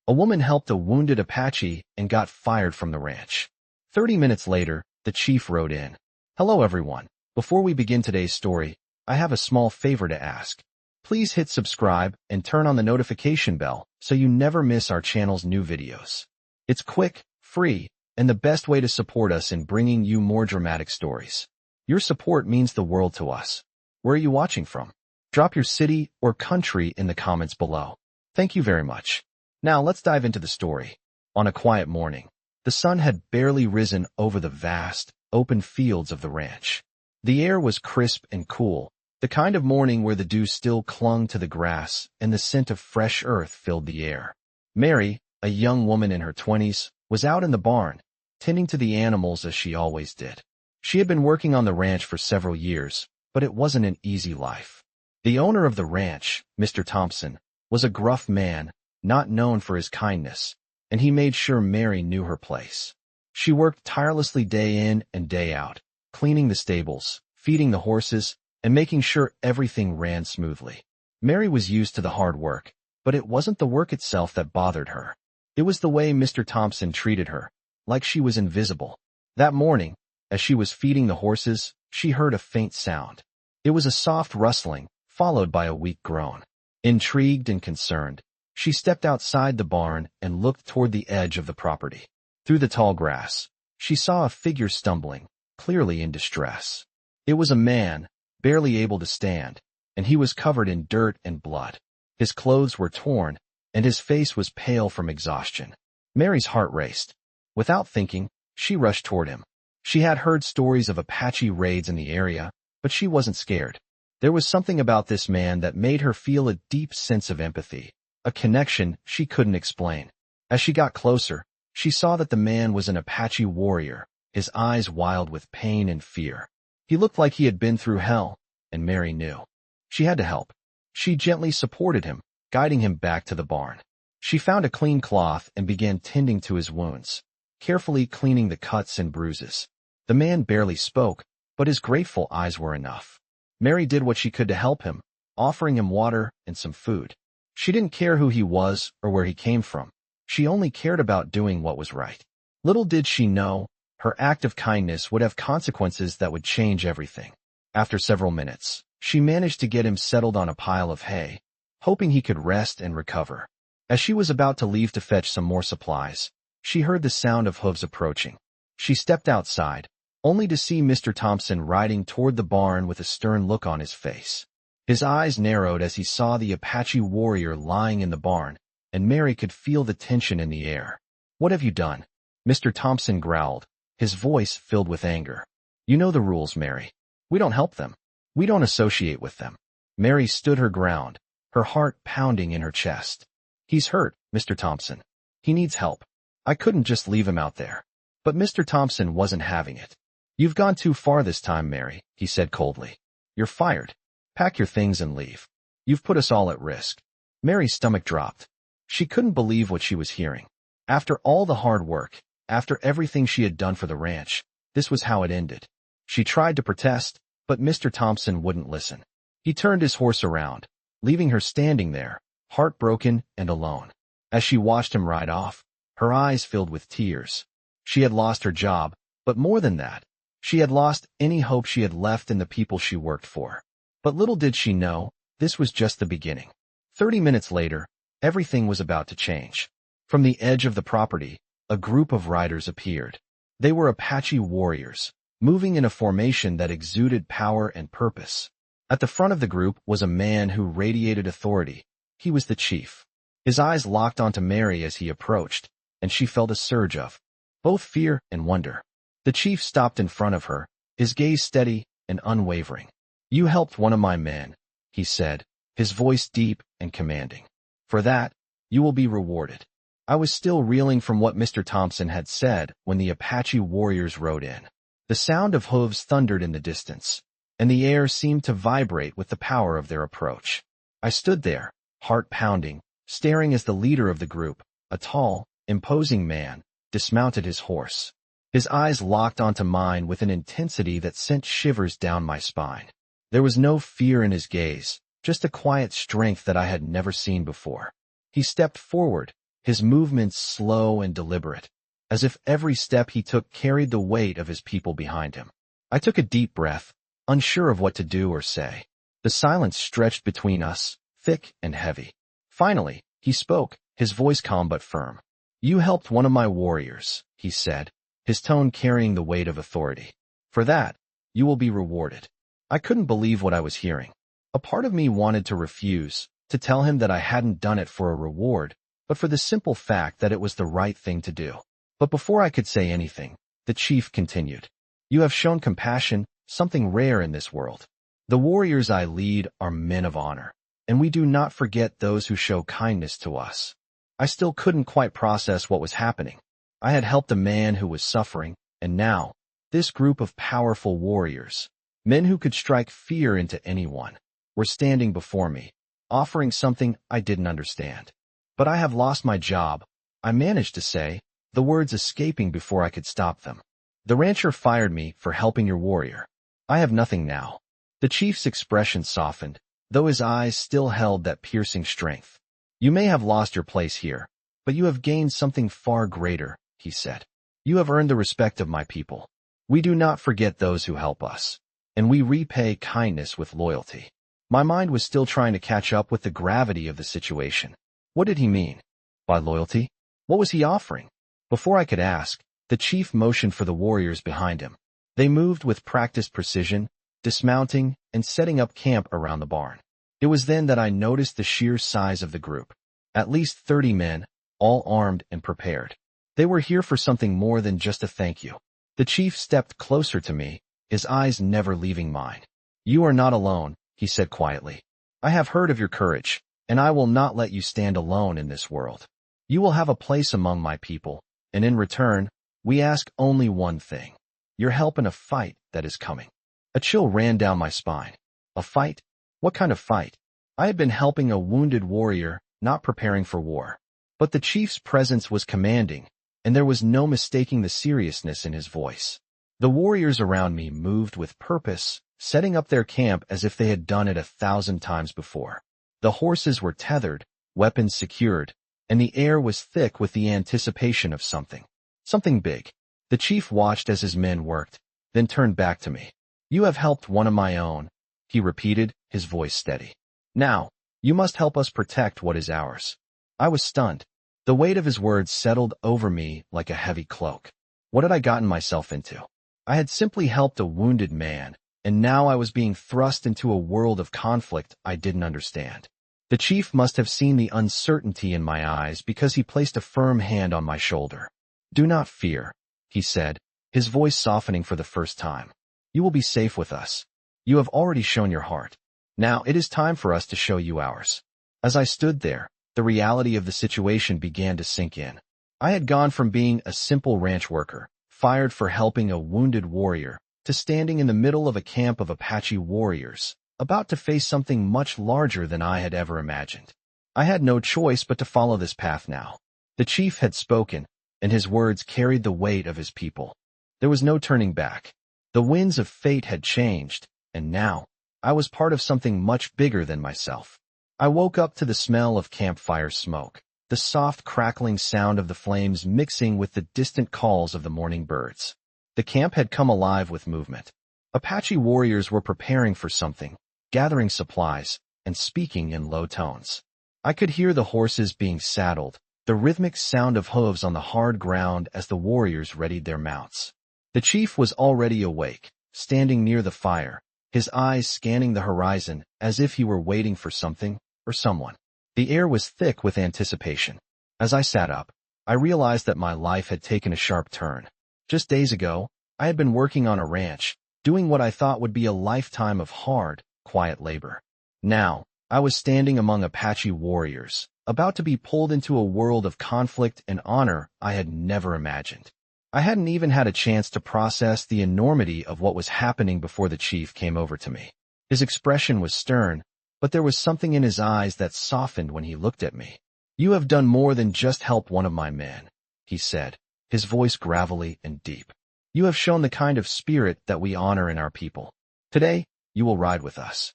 A woman helped a wounded Apache and got fired from the ranch. 30 minutes later, the chief rode in. Hello everyone. Before we begin today's story, I have a small favor to ask. Please hit subscribe and turn on the notification bell so you never miss our channel's new videos. It's quick, free, and the best way to support us in bringing you more dramatic stories. Your support means the world to us. Where are you watching from? Drop your city or country in the comments below. Thank you very much. Now let's dive into the story. On a quiet morning, the sun had barely risen over the vast, open fields of the ranch. The air was crisp and cool, the kind of morning where the dew still clung to the grass and the scent of fresh earth filled the air. Mary, a young woman in her 20s, was out in the barn, tending to the animals as she always did. She had been working on the ranch for several years, but it wasn't an easy life. The owner of the ranch, Mr. Thompson, was a gruff man, not known for his kindness, and he made sure Mary knew her place. She worked tirelessly day in and day out, cleaning the stables, feeding the horses, and making sure everything ran smoothly. Mary was used to the hard work, but it wasn't the work itself that bothered her. It was the way Mr. Thompson treated her, like she was invisible. That morning, as she was feeding the horses, she heard a faint sound. It was a soft rustling, followed by a weak groan. Intrigued and concerned, she stepped outside the barn and looked toward the edge of the property. Through the tall grass, she saw a figure stumbling, clearly in distress. It was a man, barely able to stand, and he was covered in dirt and blood. His clothes were torn, and his face was pale from exhaustion. Mary's heart raced. Without thinking, she rushed toward him. She had heard stories of Apache raids in the area, but she wasn't scared. There was something about this man that made her feel a deep sense of empathy, a connection she couldn't explain. As she got closer, she saw that the man was an Apache warrior, his eyes wild with pain and fear. He looked like he had been through hell, and Mary knew. She had to help. She gently supported him, guiding him back to the barn. She found a clean cloth and began tending to his wounds, carefully cleaning the cuts and bruises. The man barely spoke, but his grateful eyes were enough. Mary did what she could to help him, offering him water and some food. She didn't care who he was or where he came from. She only cared about doing what was right. Little did she know, her act of kindness would have consequences that would change everything. After several minutes, she managed to get him settled on a pile of hay, hoping he could rest and recover. As she was about to leave to fetch some more supplies, she heard the sound of hooves approaching. She stepped outside, only to see Mr. Thompson riding toward the barn with a stern look on his face. His eyes narrowed as he saw the Apache warrior lying in the barn, and Mary could feel the tension in the air. "What have you done?" Mr. Thompson growled, his voice filled with anger. "You know the rules, Mary. We don't help them. We don't associate with them." Mary stood her ground, her heart pounding in her chest. "He's hurt, Mr. Thompson. He needs help. I couldn't just leave him out there." But Mr. Thompson wasn't having it. "You've gone too far this time, Mary," he said coldly. "You're fired. Pack your things and leave. You've put us all at risk." Mary's stomach dropped. She couldn't believe what she was hearing. After all the hard work, after everything she had done for the ranch, this was how it ended. She tried to protest, but Mr. Thompson wouldn't listen. He turned his horse around, leaving her standing there, heartbroken and alone. As she watched him ride off, her eyes filled with tears. She had lost her job, but more than that, she had lost any hope she had left in the people she worked for. But little did she know, this was just the beginning. 30 minutes later, everything was about to change. From the edge of the property, a group of riders appeared. They were Apache warriors, moving in a formation that exuded power and purpose. At the front of the group was a man who radiated authority. He was the chief. His eyes locked onto Mary as he approached, and she felt a surge of both fear and wonder. The chief stopped in front of her, his gaze steady and unwavering. "You helped one of my men," he said, his voice deep and commanding. "For that, you will be rewarded." I was still reeling from what Mr. Thompson had said when the Apache warriors rode in. The sound of hooves thundered in the distance, and the air seemed to vibrate with the power of their approach. I stood there, heart pounding, staring as the leader of the group, a tall, imposing man, dismounted his horse. His eyes locked onto mine with an intensity that sent shivers down my spine. There was no fear in his gaze, just a quiet strength that I had never seen before. He stepped forward, his movements slow and deliberate, as if every step he took carried the weight of his people behind him. I took a deep breath, unsure of what to do or say. The silence stretched between us, thick and heavy. Finally, he spoke, his voice calm but firm. "You helped one of my warriors," he said, his tone carrying the weight of authority. "For that, you will be rewarded." I couldn't believe what I was hearing. A part of me wanted to refuse, to tell him that I hadn't done it for a reward, but for the simple fact that it was the right thing to do. But before I could say anything, the chief continued. "You have shown compassion, something rare in this world. The warriors I lead are men of honor, and we do not forget those who show kindness to us." I still couldn't quite process what was happening. I had helped a man who was suffering, and now, this group of powerful warriors, men who could strike fear into anyone, were standing before me, offering something I didn't understand. "But I have lost my job," I managed to say, the words escaping before I could stop them. "The rancher fired me for helping your warrior. I have nothing now." The chief's expression softened, though his eyes still held that piercing strength. "You may have lost your place here, but you have gained something far greater," he said. "You have earned the respect of my people. We do not forget those who help us, and we repay kindness with loyalty." My mind was still trying to catch up with the gravity of the situation. What did he mean by loyalty? What was he offering? Before I could ask, the chief motioned for the warriors behind him. They moved with practiced precision, dismounting and setting up camp around the barn. It was then that I noticed the sheer size of the group. At least 30 men, all armed and prepared. They were here for something more than just a thank you. The chief stepped closer to me, his eyes never leaving mine. "You are not alone," he said quietly. "I have heard of your courage, and I will not let you stand alone in this world. You will have a place among my people, and in return, we ask only one thing: your help in a fight that is coming." A chill ran down my spine. A fight? What kind of fight? I had been helping a wounded warrior, not preparing for war. But the chief's presence was commanding, and there was no mistaking the seriousness in his voice. The warriors around me moved with purpose, setting up their camp as if they had done it 1,000 times before. The horses were tethered, weapons secured, and the air was thick with the anticipation of something big. The chief watched as his men worked, then turned back to me. "You have helped one of my own," he repeated, his voice steady. "Now, you must help us protect what is ours." I was stunned. The weight of his words settled over me like a heavy cloak. What had I gotten myself into? I had simply helped a wounded man, and now I was being thrust into a world of conflict I didn't understand. The chief must have seen the uncertainty in my eyes because he placed a firm hand on my shoulder. "Do not fear," he said, his voice softening for the first time. "You will be safe with us. You have already shown your heart. Now it is time for us to show you ours." As I stood there, the reality of the situation began to sink in. I had gone from being a simple ranch worker, fired for helping a wounded warrior, to standing in the middle of a camp of Apache warriors, about to face something much larger than I had ever imagined. I had no choice but to follow this path now. The chief had spoken, and his words carried the weight of his people. There was no turning back. The winds of fate had changed, and now, I was part of something much bigger than myself. I woke up to the smell of campfire smoke, the soft crackling sound of the flames mixing with the distant calls of the morning birds. The camp had come alive with movement. Apache warriors were preparing for something, gathering supplies, and speaking in low tones. I could hear the horses being saddled, the rhythmic sound of hooves on the hard ground as the warriors readied their mounts. The chief was already awake, standing near the fire, his eyes scanning the horizon as if he were waiting for something or someone. The air was thick with anticipation. As I sat up, I realized that my life had taken a sharp turn. Just days ago, I had been working on a ranch, doing what I thought would be a lifetime of hard, quiet labor. Now, I was standing among Apache warriors, about to be pulled into a world of conflict and honor I had never imagined. I hadn't even had a chance to process the enormity of what was happening before the chief came over to me. His expression was stern, but there was something in his eyes that softened when he looked at me. "You have done more than just help one of my men," he said, his voice gravelly and deep. "You have shown the kind of spirit that we honor in our people. Today, you will ride with us."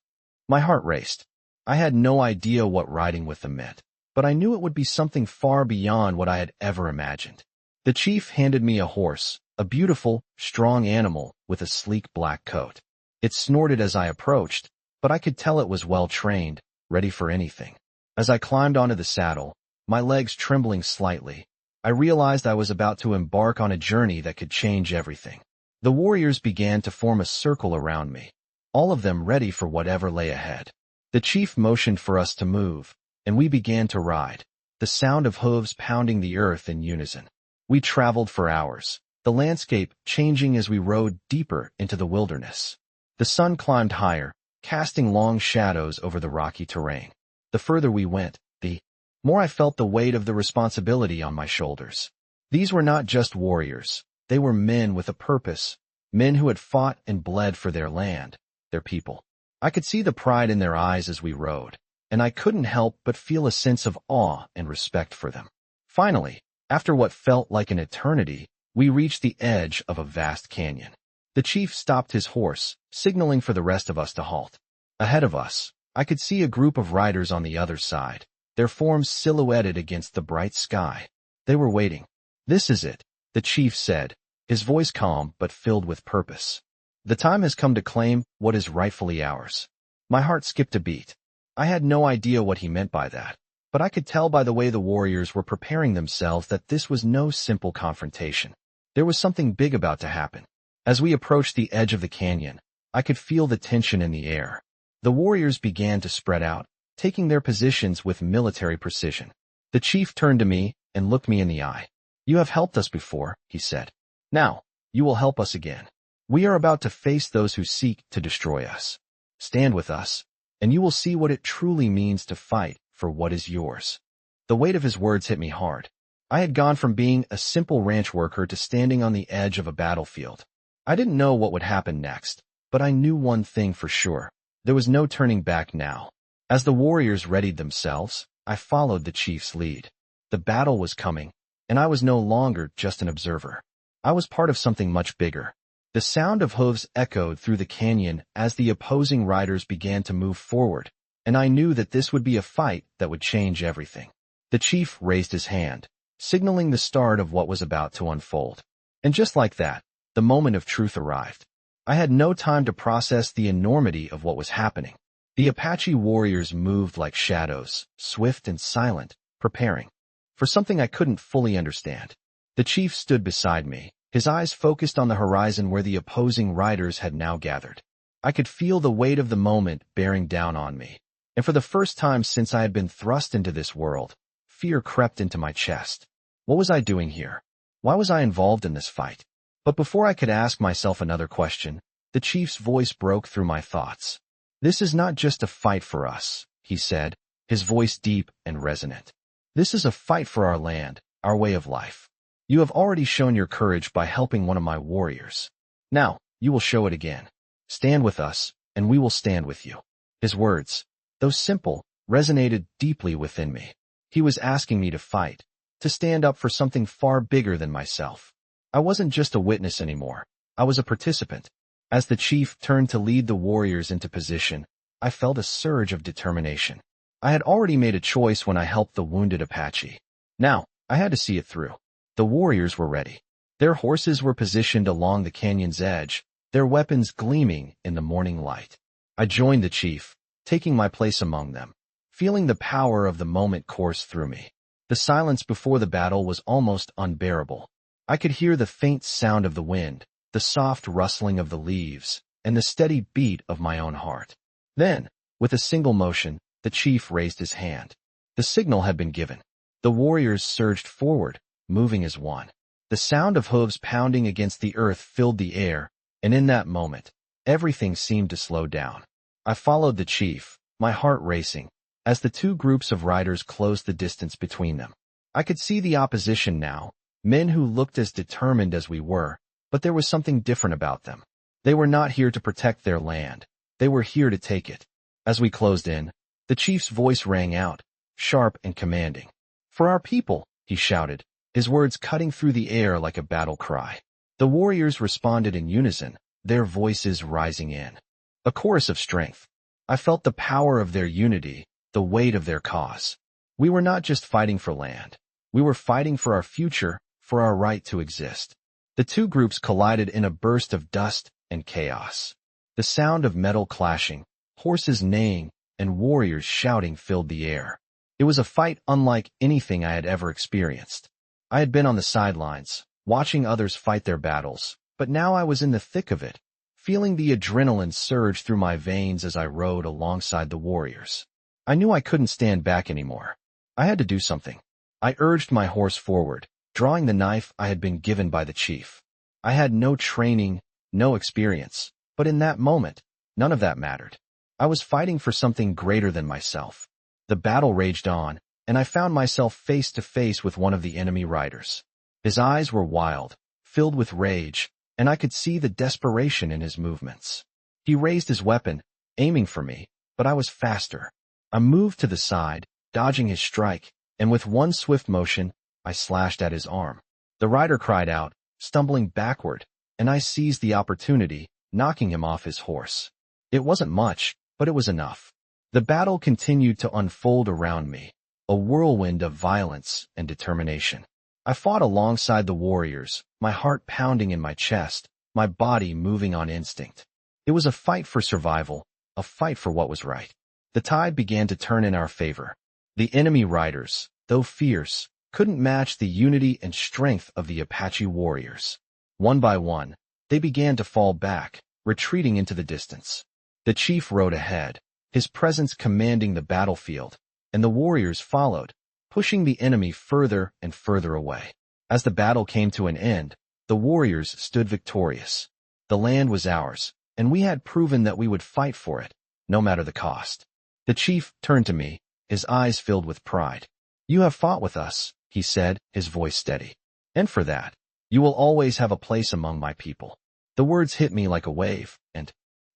My heart raced. I had no idea what riding with them meant, but I knew it would be something far beyond what I had ever imagined. The chief handed me a horse, a beautiful, strong animal with a sleek black coat. It snorted as I approached, but I could tell it was well-trained, ready for anything. As I climbed onto the saddle, my legs trembling slightly, I realized I was about to embark on a journey that could change everything. The warriors began to form a circle around me, all of them ready for whatever lay ahead. The chief motioned for us to move, and we began to ride, the sound of hooves pounding the earth in unison. We traveled for hours, the landscape changing as we rode deeper into the wilderness. The sun climbed higher, casting long shadows over the rocky terrain. The further we went, the more I felt the weight of the responsibility on my shoulders. These were not just warriors. They were men with a purpose, men who had fought and bled for their land, their people. I could see the pride in their eyes as we rode, and I couldn't help but feel a sense of awe and respect for them. Finally, after what felt like an eternity, we reached the edge of a vast canyon. The chief stopped his horse, signaling for the rest of us to halt. Ahead of us, I could see a group of riders on the other side, their forms silhouetted against the bright sky. They were waiting. "This is it," the chief said, his voice calm but filled with purpose. "The time has come to claim what is rightfully ours." My heart skipped a beat. I had no idea what he meant by that, but I could tell by the way the warriors were preparing themselves that this was no simple confrontation. There was something big about to happen. As we approached the edge of the canyon, I could feel the tension in the air. The warriors began to spread out, taking their positions with military precision. The chief turned to me and looked me in the eye. "You have helped us before," he said. "Now, you will help us again. We are about to face those who seek to destroy us. Stand with us, and you will see what it truly means to fight for what is yours." The weight of his words hit me hard. I had gone from being a simple ranch worker to standing on the edge of a battlefield. I didn't know what would happen next, but I knew one thing for sure. There was no turning back now. As the warriors readied themselves, I followed the chief's lead. The battle was coming, and I was no longer just an observer. I was part of something much bigger. The sound of hooves echoed through the canyon as the opposing riders began to move forward, and I knew that this would be a fight that would change everything. The chief raised his hand, signaling the start of what was about to unfold. And just like that, the moment of truth arrived. I had no time to process the enormity of what was happening. The Apache warriors moved like shadows, swift and silent, preparing for something I couldn't fully understand. The chief stood beside me, his eyes focused on the horizon where the opposing riders had now gathered. I could feel the weight of the moment bearing down on me, and for the first time since I had been thrust into this world, fear crept into my chest. What was I doing here? Why was I involved in this fight? But before I could ask myself another question, the chief's voice broke through my thoughts. "This is not just a fight for us," he said, his voice deep and resonant. "This is a fight for our land, our way of life. You have already shown your courage by helping one of my warriors. Now, you will show it again. Stand with us, and we will stand with you." His words, though simple, resonated deeply within me. He was asking me to fight, to stand up for something far bigger than myself. I wasn't just a witness anymore. I was a participant. As the chief turned to lead the warriors into position, I felt a surge of determination. I had already made a choice when I helped the wounded Apache. Now, I had to see it through. The warriors were ready. Their horses were positioned along the canyon's edge, their weapons gleaming in the morning light. I joined the chief, taking my place among them, feeling the power of the moment course through me. The silence before the battle was almost unbearable. I could hear the faint sound of the wind, the soft rustling of the leaves, and the steady beat of my own heart. Then, with a single motion, the chief raised his hand. The signal had been given. The warriors surged forward, moving as one. The sound of hooves pounding against the earth filled the air, and in that moment, everything seemed to slow down. I followed the chief, my heart racing, as the two groups of riders closed the distance between them. I could see the opposition now, men who looked as determined as we were, but there was something different about them. They were not here to protect their land. They were here to take it. As we closed in, the chief's voice rang out, sharp and commanding. "For our people," he shouted, his words cutting through the air like a battle cry. The warriors responded in unison, their voices rising in a chorus of strength. I felt the power of their unity, the weight of their cause. We were not just fighting for land. We were fighting for our future, for our right to exist. The two groups collided in a burst of dust and chaos. The sound of metal clashing, horses neighing, and warriors shouting filled the air. It was a fight unlike anything I had ever experienced. I had been on the sidelines, watching others fight their battles, but now I was in the thick of it, feeling the adrenaline surge through my veins as I rode alongside the warriors. I knew I couldn't stand back anymore. I had to do something. I urged my horse forward, drawing the knife I had been given by the chief. I had no training, no experience, but in that moment, none of that mattered. I was fighting for something greater than myself. The battle raged on, and I found myself face to face with one of the enemy riders. His eyes were wild, filled with rage, and I could see the desperation in his movements. He raised his weapon, aiming for me, but I was faster. I moved to the side, dodging his strike, and with one swift motion, I slashed at his arm. The rider cried out, stumbling backward, and I seized the opportunity, knocking him off his horse. It wasn't much, but it was enough. The battle continued to unfold around me, a whirlwind of violence and determination. I fought alongside the warriors, my heart pounding in my chest, my body moving on instinct. It was a fight for survival, a fight for what was right. The tide began to turn in our favor. The enemy riders, though fierce, couldn't match the unity and strength of the Apache warriors. One by one, they began to fall back, retreating into the distance. The chief rode ahead, his presence commanding the battlefield, and the warriors followed, pushing the enemy further and further away. As the battle came to an end, the warriors stood victorious. The land was ours, and we had proven that we would fight for it, no matter the cost. The chief turned to me, his eyes filled with pride. "You have fought with us," he said, his voice steady. "And for that, you will always have a place among my people." The words hit me like a wave, and,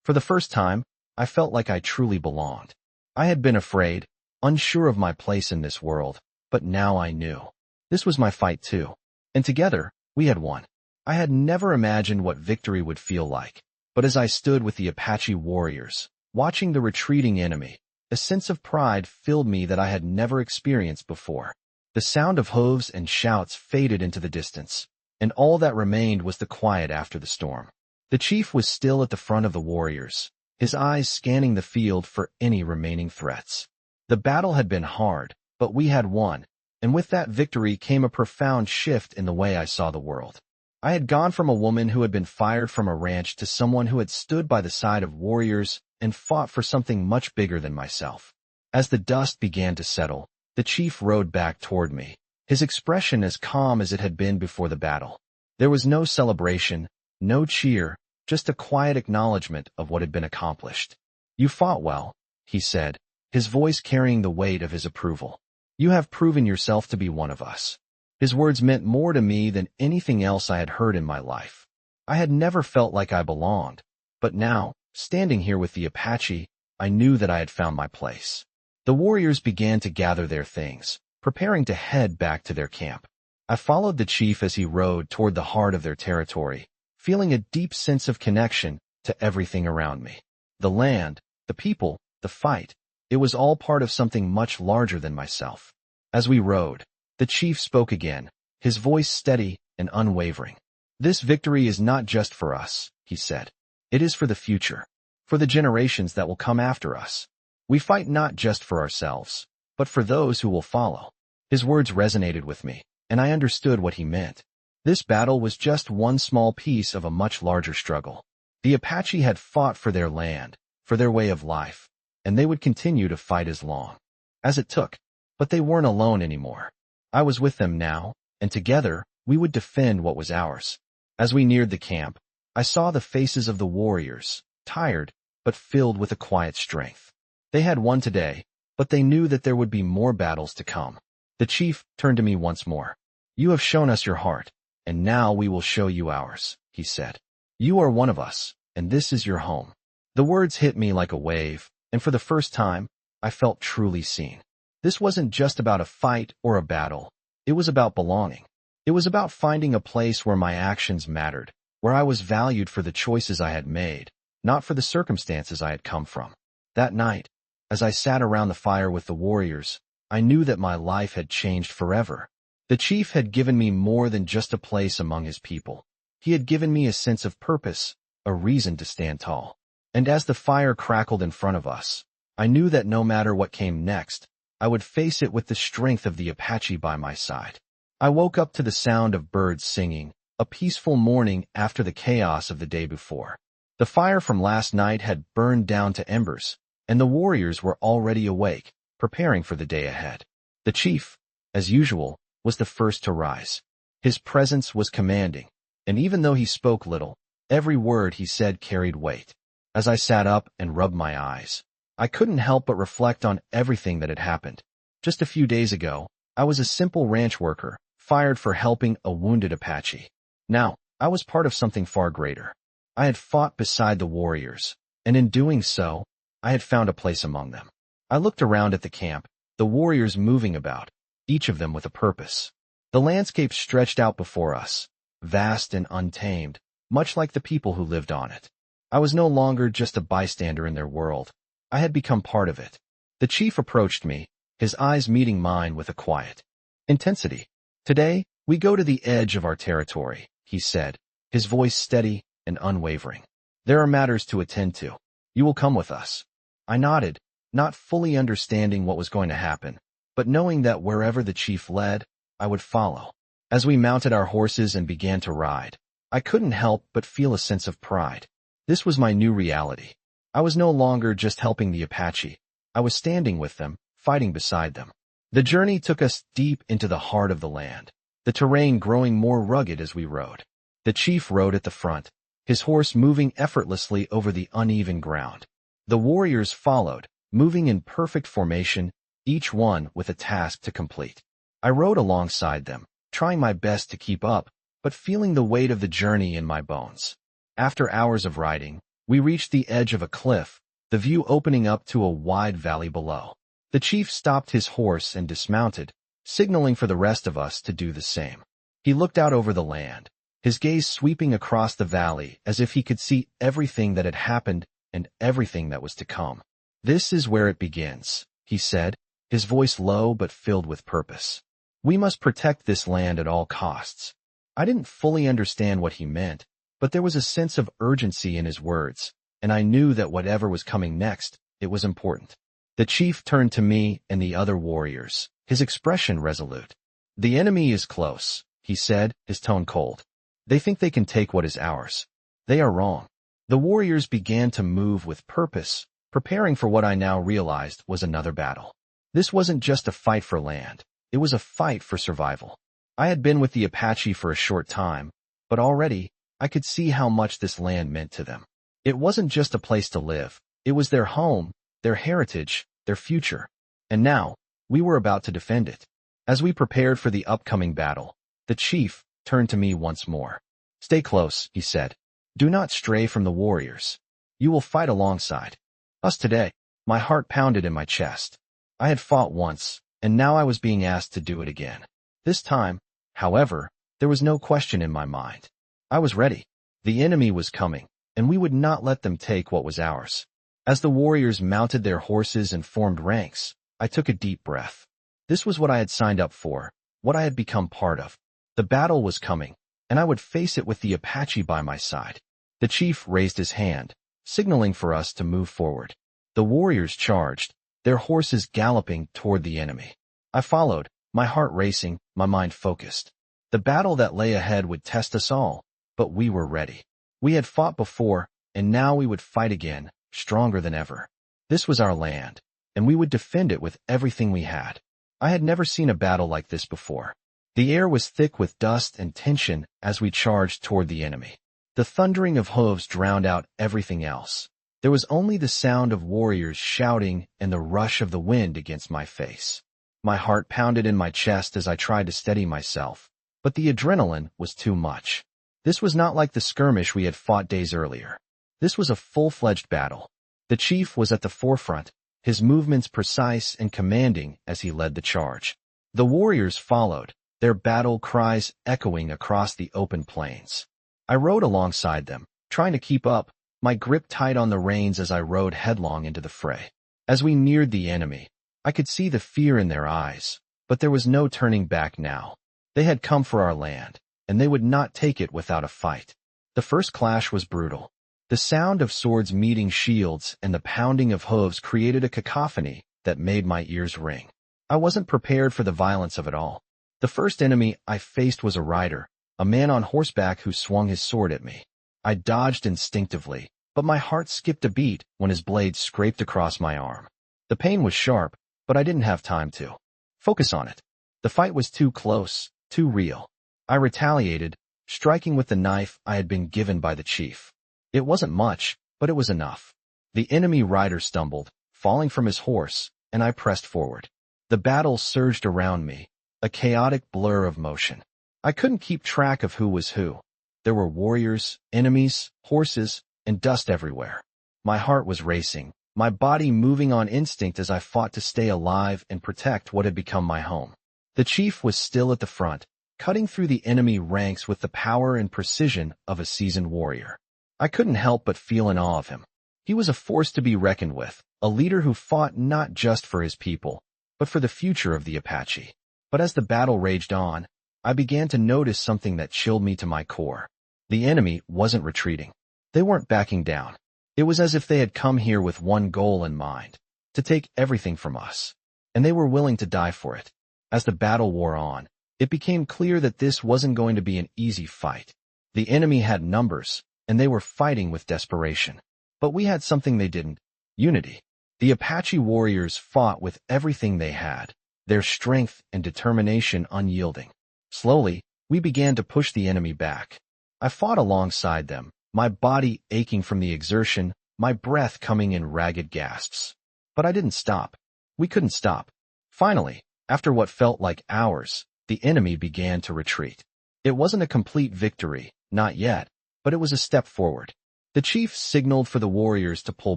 for the first time, I felt like I truly belonged. I had been afraid, unsure of my place in this world, but now I knew. This was my fight too, and together, we had won. I had never imagined what victory would feel like, but as I stood with the Apache warriors, watching the retreating enemy, a sense of pride filled me that I had never experienced before. The sound of hooves and shouts faded into the distance, and all that remained was the quiet after the storm. The chief was still at the front of the warriors, his eyes scanning the field for any remaining threats. The battle had been hard, but we had won, and with that victory came a profound shift in the way I saw the world. I had gone from a woman who had been fired from a ranch to someone who had stood by the side of warriors and fought for something much bigger than myself. As the dust began to settle, the chief rode back toward me, his expression as calm as it had been before the battle. There was no celebration, no cheer, just a quiet acknowledgement of what had been accomplished. "You fought well," he said, his voice carrying the weight of his approval. "You have proven yourself to be one of us." His words meant more to me than anything else I had heard in my life. I had never felt like I belonged, but now, standing here with the Apache, I knew that I had found my place. The warriors began to gather their things, preparing to head back to their camp. I followed the chief as he rode toward the heart of their territory, feeling a deep sense of connection to everything around me. The land, the people, the fight, it was all part of something much larger than myself. As we rode, the chief spoke again, his voice steady and unwavering. "This victory is not just for us," he said. "It is for the future, for the generations that will come after us. We fight not just for ourselves, but for those who will follow." His words resonated with me, and I understood what he meant. This battle was just one small piece of a much larger struggle. The Apache had fought for their land, for their way of life, and they would continue to fight as long as it took. But they weren't alone anymore. I was with them now, and together, we would defend what was ours. As we neared the camp, I saw the faces of the warriors, tired, but filled with a quiet strength. They had won today, but they knew that there would be more battles to come. The chief turned to me once more. "You have shown us your heart, and now we will show you ours," he said. "You are one of us, and this is your home." The words hit me like a wave, and for the first time, I felt truly seen. This wasn't just about a fight or a battle. It was about belonging. It was about finding a place where my actions mattered, where I was valued for the choices I had made, not for the circumstances I had come from. That night, as I sat around the fire with the warriors, I knew that my life had changed forever. The chief had given me more than just a place among his people. He had given me a sense of purpose, a reason to stand tall. And as the fire crackled in front of us, I knew that no matter what came next, I would face it with the strength of the Apache by my side. I woke up to the sound of birds singing, a peaceful morning after the chaos of the day before. The fire from last night had burned down to embers, and the warriors were already awake, preparing for the day ahead. The chief, as usual, was the first to rise. His presence was commanding, and even though he spoke little, every word he said carried weight. As I sat up and rubbed my eyes, I couldn't help but reflect on everything that had happened. Just a few days ago, I was a simple ranch worker, fired for helping a wounded Apache. Now, I was part of something far greater. I had fought beside the warriors, and in doing so, I had found a place among them. I looked around at the camp, the warriors moving about, each of them with a purpose. The landscape stretched out before us, vast and untamed, much like the people who lived on it. I was no longer just a bystander in their world. I had become part of it. The chief approached me, his eyes meeting mine with a quiet intensity. "Today, we go to the edge of our territory," he said, his voice steady and unwavering. "There are matters to attend to. You will come with us." I nodded, not fully understanding what was going to happen, but knowing that wherever the chief led, I would follow. As we mounted our horses and began to ride, I couldn't help but feel a sense of pride. This was my new reality. I was no longer just helping the Apache. I was standing with them, fighting beside them. The journey took us deep into the heart of the land, the terrain growing more rugged as we rode. The chief rode at the front, his horse moving effortlessly over the uneven ground. The warriors followed, moving in perfect formation, each one with a task to complete. I rode alongside them, trying my best to keep up, but feeling the weight of the journey in my bones. After hours of riding, we reached the edge of a cliff, the view opening up to a wide valley below. The chief stopped his horse and dismounted, signaling for the rest of us to do the same. He looked out over the land, his gaze sweeping across the valley as if he could see everything that had happened and everything that was to come. "This is where it begins," he said, his voice low but filled with purpose. "We must protect this land at all costs." I didn't fully understand what he meant, but there was a sense of urgency in his words, and I knew that whatever was coming next, it was important. The chief turned to me and the other warriors, his expression resolute. "The enemy is close," he said, his tone cold. "They think they can take what is ours. They are wrong." The warriors began to move with purpose, preparing for what I now realized was another battle. This wasn't just a fight for land, it was a fight for survival. I had been with the Apache for a short time, but already, I could see how much this land meant to them. It wasn't just a place to live, it was their home, their heritage, their future. And now, we were about to defend it. As we prepared for the upcoming battle, the chief turned to me once more. "Stay close," he said. "Do not stray from the warriors. You will fight alongside us today." My heart pounded in my chest. I had fought once, and now I was being asked to do it again. This time, however, there was no question in my mind. I was ready. The enemy was coming, and we would not let them take what was ours. As the warriors mounted their horses and formed ranks, I took a deep breath. This was what I had signed up for, what I had become part of. The battle was coming, and I would face it with the Apache by my side. The chief raised his hand, signaling for us to move forward. The warriors charged, their horses galloping toward the enemy. I followed, my heart racing, my mind focused. The battle that lay ahead would test us all, but we were ready. We had fought before, and now we would fight again, stronger than ever. This was our land, and we would defend it with everything we had. I had never seen a battle like this before. The air was thick with dust and tension as we charged toward the enemy. The thundering of hooves drowned out everything else. There was only the sound of warriors shouting and the rush of the wind against my face. My heart pounded in my chest as I tried to steady myself, but the adrenaline was too much. This was not like the skirmish we had fought days earlier. This was a full-fledged battle. The chief was at the forefront, his movements precise and commanding as he led the charge. The warriors followed, their battle cries echoing across the open plains. I rode alongside them, trying to keep up, my grip tight on the reins as I rode headlong into the fray. As we neared the enemy, I could see the fear in their eyes, but there was no turning back now. They had come for our land, and they would not take it without a fight. The first clash was brutal. The sound of swords meeting shields and the pounding of hooves created a cacophony that made my ears ring. I wasn't prepared for the violence of it all. The first enemy I faced was a rider, a man on horseback who swung his sword at me. I dodged instinctively, but my heart skipped a beat when his blade scraped across my arm. The pain was sharp, but I didn't have time to focus on it. The fight was too close, too real. I retaliated, striking with the knife I had been given by the chief. It wasn't much, but it was enough. The enemy rider stumbled, falling from his horse, and I pressed forward. The battle surged around me, a chaotic blur of motion. I couldn't keep track of who was who. There were warriors, enemies, horses, and dust everywhere. My heart was racing, my body moving on instinct as I fought to stay alive and protect what had become my home. The chief was still at the front, cutting through the enemy ranks with the power and precision of a seasoned warrior. I couldn't help but feel in awe of him. He was a force to be reckoned with, a leader who fought not just for his people, but for the future of the Apache. But as the battle raged on, I began to notice something that chilled me to my core. The enemy wasn't retreating. They weren't backing down. It was as if they had come here with one goal in mind, to take everything from us. And they were willing to die for it. As the battle wore on, it became clear that this wasn't going to be an easy fight. The enemy had numbers, and they were fighting with desperation. But we had something they didn't: unity. The Apache warriors fought with everything they had, their strength and determination unyielding. Slowly, we began to push the enemy back. I fought alongside them, my body aching from the exertion, my breath coming in ragged gasps. But I didn't stop. We couldn't stop. Finally, after what felt like hours, the enemy began to retreat. It wasn't a complete victory, not yet, but it was a step forward. The chief signaled for the warriors to pull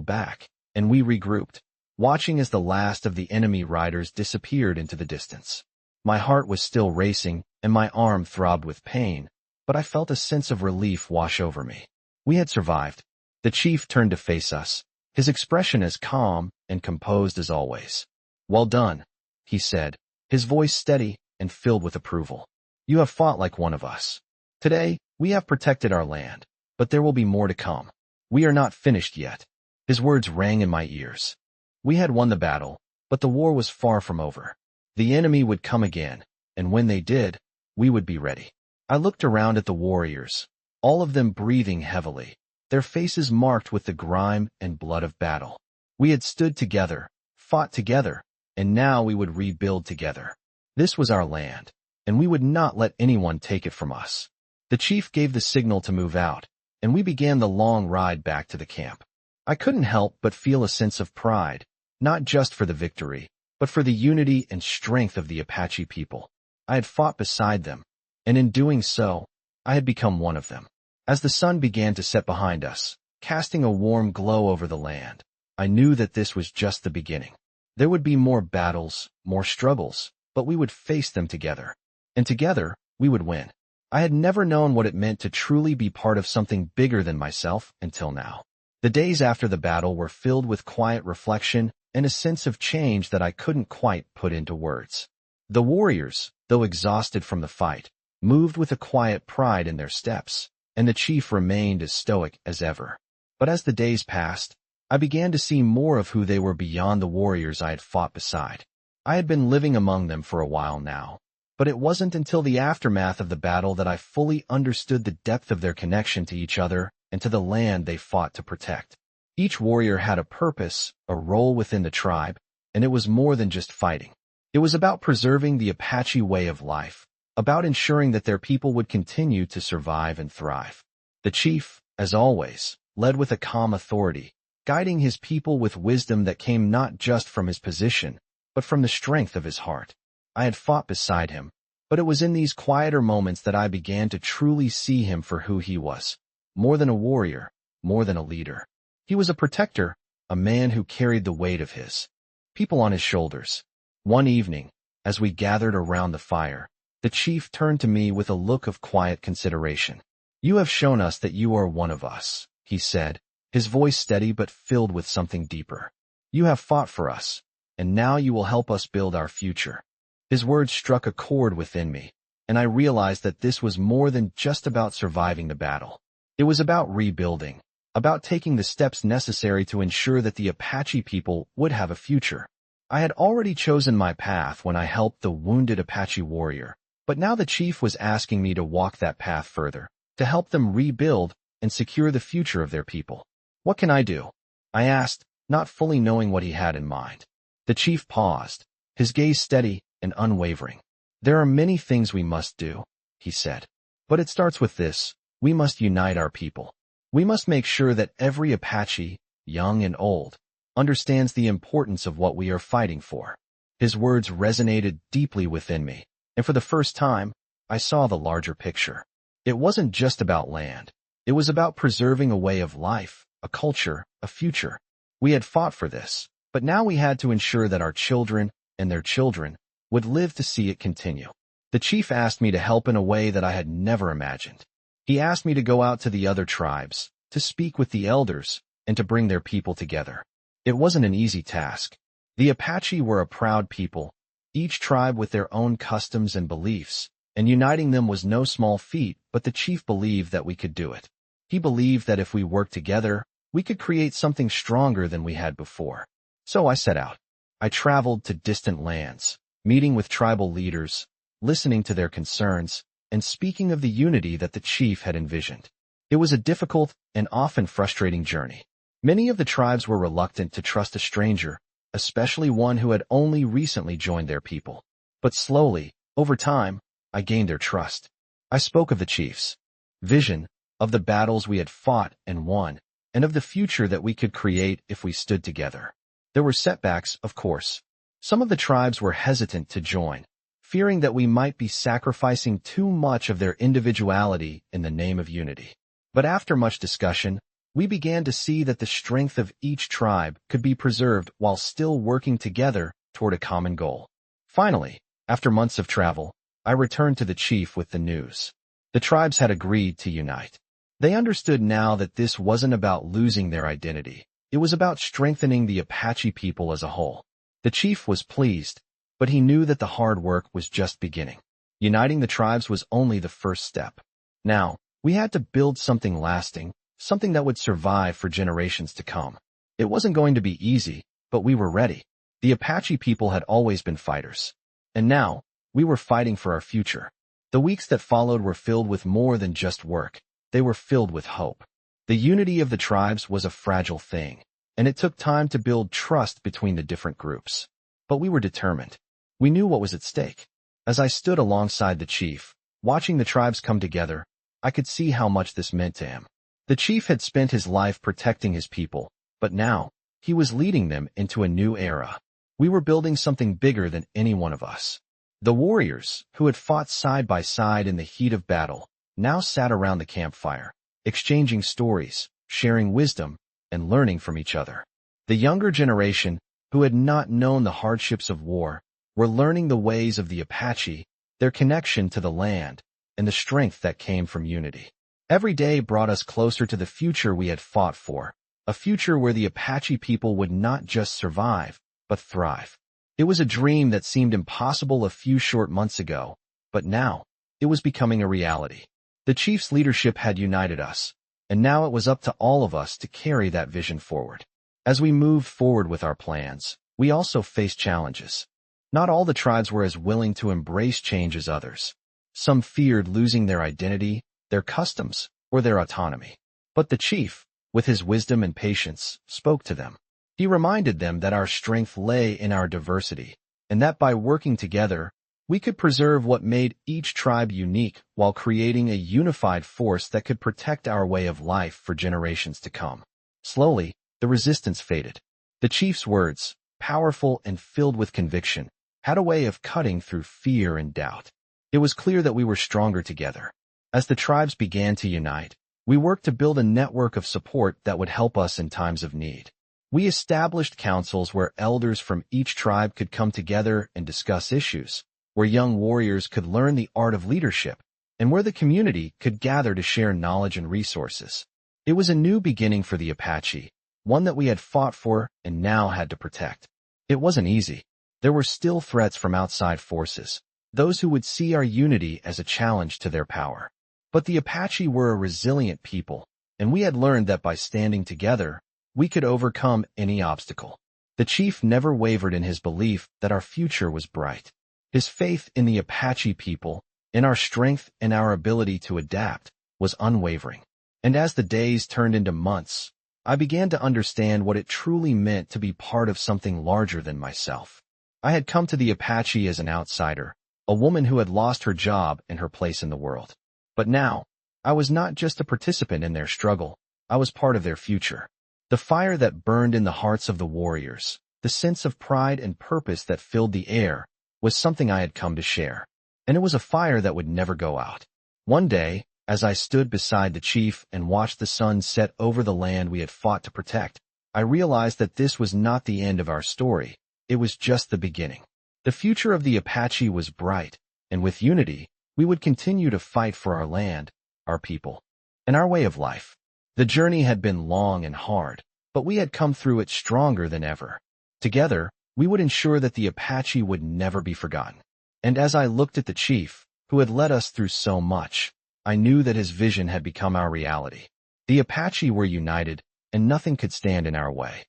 back, and we regrouped, watching as the last of the enemy riders disappeared into the distance. My heart was still racing, and my arm throbbed with pain, but I felt a sense of relief wash over me. We had survived. The chief turned to face us, his expression as calm and composed as always. "Well done," he said, his voice steady and filled with approval. "You have fought like one of us. Today, we have protected our land, but there will be more to come. We are not finished yet." His words rang in my ears. We had won the battle, but the war was far from over. The enemy would come again, and when they did, we would be ready. I looked around at the warriors, all of them breathing heavily, their faces marked with the grime and blood of battle. We had stood together, fought together, and now we would rebuild together. This was our land, and we would not let anyone take it from us. The chief gave the signal to move out, and we began the long ride back to the camp. I couldn't help but feel a sense of pride, not just for the victory, but for the unity and strength of the Apache people. I had fought beside them, and in doing so, I had become one of them. As the sun began to set behind us, casting a warm glow over the land, I knew that this was just the beginning. There would be more battles, more struggles, but we would face them together. And together, we would win. I had never known what it meant to truly be part of something bigger than myself until now. The days after the battle were filled with quiet reflection and a sense of change that I couldn't quite put into words. The warriors, though exhausted from the fight, moved with a quiet pride in their steps, and the chief remained as stoic as ever. But as the days passed, I began to see more of who they were beyond the warriors I had fought beside. I had been living among them for a while now, but it wasn't until the aftermath of the battle that I fully understood the depth of their connection to each other and to the land they fought to protect. Each warrior had a purpose, a role within the tribe, and it was more than just fighting. It was about preserving the Apache way of life, about ensuring that their people would continue to survive and thrive. The chief, as always, led with a calm authority, guiding his people with wisdom that came not just from his position, but from the strength of his heart. I had fought beside him, but it was in these quieter moments that I began to truly see him for who he was. More than a warrior, more than a leader. He was a protector, a man who carried the weight of his people on his shoulders. One evening, as we gathered around the fire, the chief turned to me with a look of quiet consideration. "You have shown us that you are one of us," he said, his voice steady but filled with something deeper. "You have fought for us, and now you will help us build our future." His words struck a chord within me, and I realized that this was more than just about surviving the battle. It was about rebuilding, about taking the steps necessary to ensure that the Apache people would have a future. I had already chosen my path when I helped the wounded Apache warrior, but now the chief was asking me to walk that path further, to help them rebuild and secure the future of their people. "What can I do?" I asked, not fully knowing what he had in mind. The chief paused, his gaze steady and unwavering. "There are many things we must do," he said. "But it starts with this: we must unite our people. We must make sure that every Apache, young and old, understands the importance of what we are fighting for." His words resonated deeply within me, and for the first time, I saw the larger picture. It wasn't just about land. It was about preserving a way of life, a culture, a future. We had fought for this, but now we had to ensure that our children and their children would live to see it continue. The chief asked me to help in a way that I had never imagined. He asked me to go out to the other tribes, to speak with the elders, and to bring their people together. It wasn't an easy task. The Apache were a proud people, each tribe with their own customs and beliefs, and uniting them was no small feat, but the chief believed that we could do it. He believed that if we worked together, we could create something stronger than we had before. So I set out. I traveled to distant lands, meeting with tribal leaders, listening to their concerns, and speaking of the unity that the chief had envisioned. It was a difficult and often frustrating journey. Many of the tribes were reluctant to trust a stranger, especially one who had only recently joined their people. But slowly, over time, I gained their trust. I spoke of the chief's vision, of the battles we had fought and won, and of the future that we could create if we stood together. There were setbacks, of course. Some of the tribes were hesitant to join, fearing that we might be sacrificing too much of their individuality in the name of unity. But after much discussion, we began to see that the strength of each tribe could be preserved while still working together toward a common goal. Finally, after months of travel, I returned to the chief with the news. The tribes had agreed to unite. They understood now that this wasn't about losing their identity. It was about strengthening the Apache people as a whole. The chief was pleased, but he knew that the hard work was just beginning. Uniting the tribes was only the first step. Now, we had to build something lasting, something that would survive for generations to come. It wasn't going to be easy, but we were ready. The Apache people had always been fighters. And now, we were fighting for our future. The weeks that followed were filled with more than just work. They were filled with hope. The unity of the tribes was a fragile thing, and it took time to build trust between the different groups. But we were determined. We knew what was at stake. As I stood alongside the chief, watching the tribes come together, I could see how much this meant to him. The chief had spent his life protecting his people, but now, he was leading them into a new era. We were building something bigger than any one of us. The warriors, who had fought side by side in the heat of battle, now sat around the campfire, exchanging stories, sharing wisdom, and learning from each other. The younger generation, who had not known the hardships of war, were learning the ways of the Apache, their connection to the land, and the strength that came from unity. Every day brought us closer to the future we had fought for, a future where the Apache people would not just survive, but thrive. It was a dream that seemed impossible a few short months ago, but now, it was becoming a reality. The chief's leadership had united us, and now it was up to all of us to carry that vision forward. As we moved forward with our plans, we also faced challenges. Not all the tribes were as willing to embrace change as others. Some feared losing their identity, their customs, or their autonomy. But the chief, with his wisdom and patience, spoke to them. He reminded them that our strength lay in our diversity, and that by working together, we could preserve what made each tribe unique while creating a unified force that could protect our way of life for generations to come. Slowly, the resistance faded. The chief's words, powerful and filled with conviction, had a way of cutting through fear and doubt. It was clear that we were stronger together. As the tribes began to unite, we worked to build a network of support that would help us in times of need. We established councils where elders from each tribe could come together and discuss issues, where young warriors could learn the art of leadership, and where the community could gather to share knowledge and resources. It was a new beginning for the Apache, one that we had fought for and now had to protect. It wasn't easy. There were still threats from outside forces, those who would see our unity as a challenge to their power. But the Apache were a resilient people, and we had learned that by standing together, we could overcome any obstacle. The chief never wavered in his belief that our future was bright. His faith in the Apache people, in our strength and our ability to adapt, was unwavering. And as the days turned into months, I began to understand what it truly meant to be part of something larger than myself. I had come to the Apache as an outsider, a woman who had lost her job and her place in the world. But now, I was not just a participant in their struggle, I was part of their future. The fire that burned in the hearts of the warriors, the sense of pride and purpose that filled the air, was something I had come to share. And it was a fire that would never go out. One day, as I stood beside the chief and watched the sun set over the land we had fought to protect, I realized that this was not the end of our story. It was just the beginning. The future of the Apache was bright, and with unity, we would continue to fight for our land, our people, and our way of life. The journey had been long and hard, but we had come through it stronger than ever. Together, we would ensure that the Apache would never be forgotten. And as I looked at the chief, who had led us through so much, I knew that his vision had become our reality. The Apache were united, and nothing could stand in our way.